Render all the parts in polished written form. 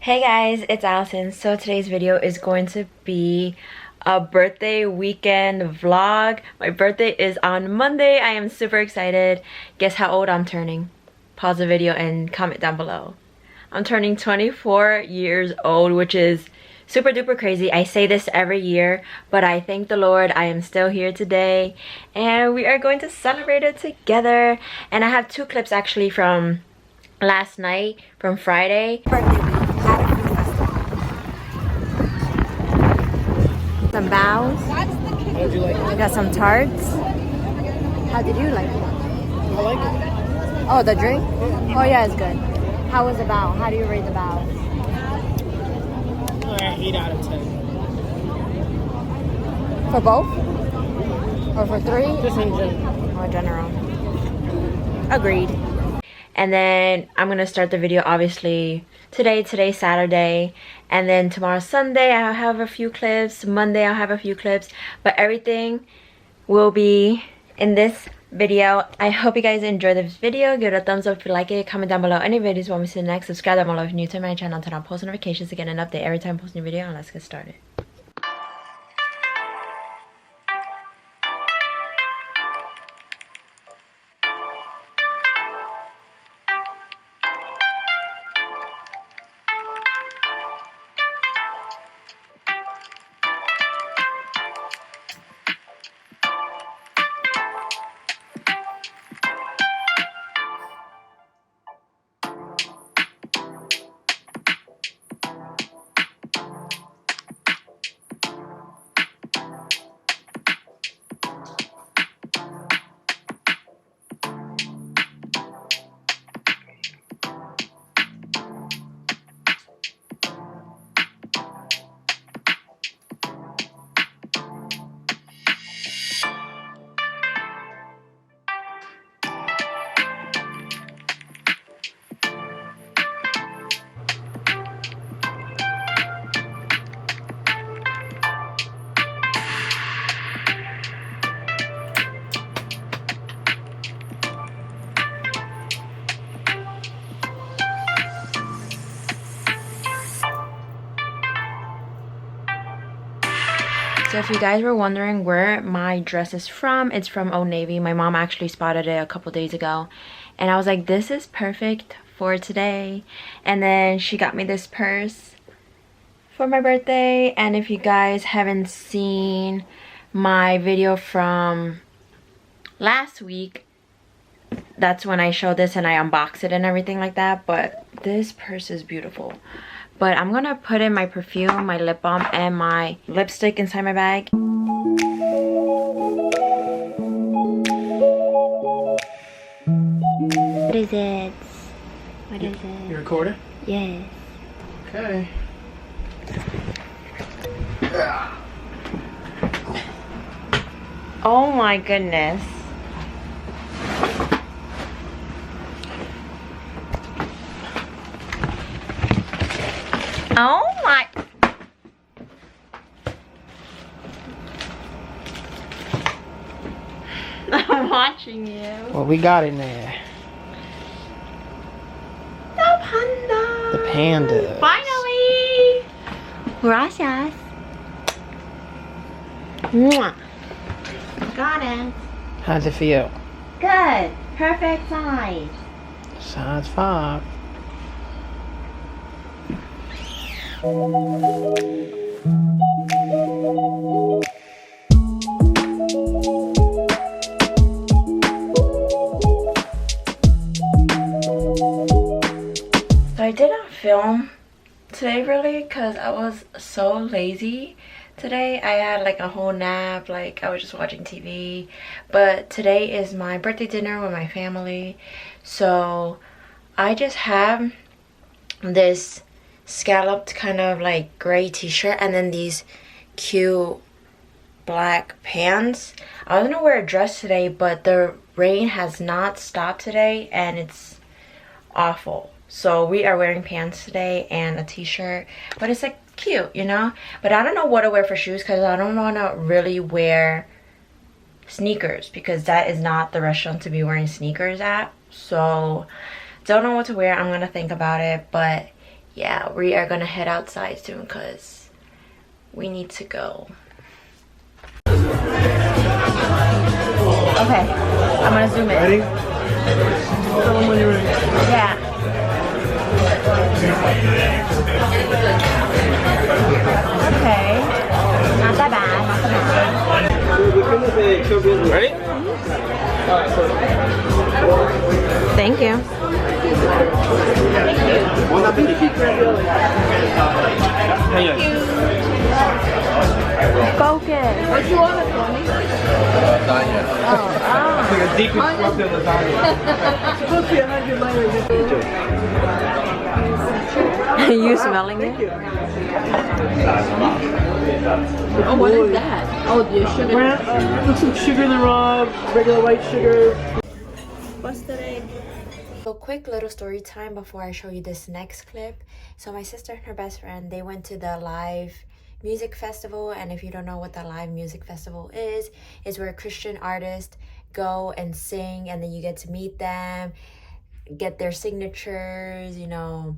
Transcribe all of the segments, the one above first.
Hey guys, it's Allison. So today's video is going to be a birthday weekend vlog. My birthday is on Monday. I am super excited. Guess how old I'm turning? Pause the video and comment down below. I'm turning 24 years old, which is super duper crazy. I say this every year, but I thank the Lord I am still here today and we are going to celebrate it together. And I have two clips actually from last night, from Friday. Birthday week at a food festival. Some bows. How did you like it? I got some tarts. How did you like it? I like it. Oh, the drink? Oh yeah, it's good. How was the bow? How do you rate the bow? 8 out of 10. For both? Or for three? Just in general. Or general. Agreed. And then I'm gonna start the video obviously today's Saturday, and then tomorrow Sunday I'll have a few clips, Monday I'll have a few clips, but everything will be in this video. I hope you guys enjoy this video. Give it a thumbs up if you like it, comment down below any videos you want me to see next, subscribe down below if you're new to my channel, turn on post notifications to get an update every time I post a new video, and let's get started. So if you guys were wondering where my dress is from, it's from Old Navy. My mom actually spotted it a couple days ago. And I was like, this is perfect for today. And then she got me this purse for my birthday. And if you guys haven't seen my video from last week, that's when I showed this and I unboxed it and everything like that. But this purse is beautiful. But I'm gonna put in my perfume, my lip balm, and my lipstick inside my bag. What is it? What is it? You recording? Yes. Okay. Oh my goodness. Oh my. I'm watching you. What we got in there? The panda. The panda. Finally. Gracias. Mwah. Got it. How's it feel? Good. Perfect size. Size 5. So I did not film today really because I was so lazy today. I had like a whole nap, like I was just watching TV. But today is my birthday dinner with my family, so I just have this scalloped kind of like gray t-shirt and then these cute black pants. I was gonna wear a dress today, but the rain has not stopped today and it's awful, so we are wearing pants today and a t-shirt, but it's like cute, you know. But I don't know what to wear for shoes because I don't want to really wear sneakers because that is not the restaurant to be wearing sneakers at. So don't know what to wear. I'm gonna think about it. But yeah, we are gonna head outside soon because we need to go. Okay, I'm gonna zoom in. Ready? Tell them when you're ready. Yeah. Okay. Not that bad. Not that bad. Ready? Thank you. Thank you. Focus. What you want, Tony? It's like a deconstructed lasagna. It's supposed to be 100 layers. You smelling it? Oh, what is that? Oh, the sugar. Looks like sugar in the raw, regular white sugar. What's today? So quick little story time before I show you this next clip. So my sister and her best friend, they went to the live music festival, and if you don't know what the live music festival is where Christian artists go and sing, and then you get to meet them, get their signatures, you know,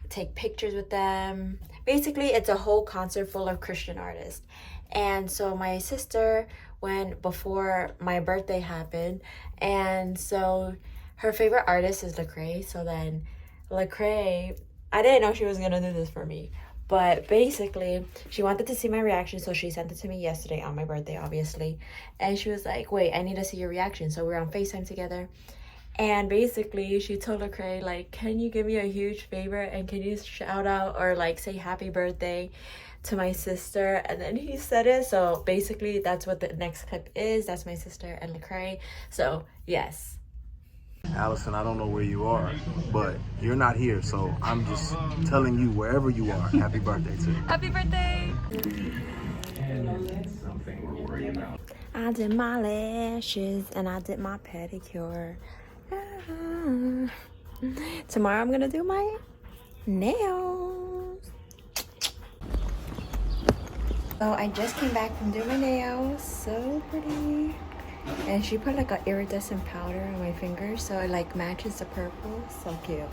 take pictures with them. Basically, it's a whole concert full of Christian artists. And so my sister went before my birthday happened, and so her favorite artist is Lecrae. So then Lecrae, I didn't know she was gonna do this for me, but basically she wanted to see my reaction, so she sent it to me yesterday on my birthday, obviously. And she was like, wait, I need to see your reaction. So we're on FaceTime together, and basically she told Lecrae, like, can you give me a huge favor and can you shout out or like say happy birthday to my sister? And then he said it. So basically that's what the next clip is. That's my sister and Lecrae. So yes. Allison, I don't know where you are, but you're not here, so I'm just telling you, wherever you are, happy birthday to you. Happy birthday! I did my lashes and I did my pedicure. Tomorrow I'm gonna do my nails. So I just came back from doing my nails. So pretty. And she put like an iridescent powder on my fingers, so it like matches the purple. So cute.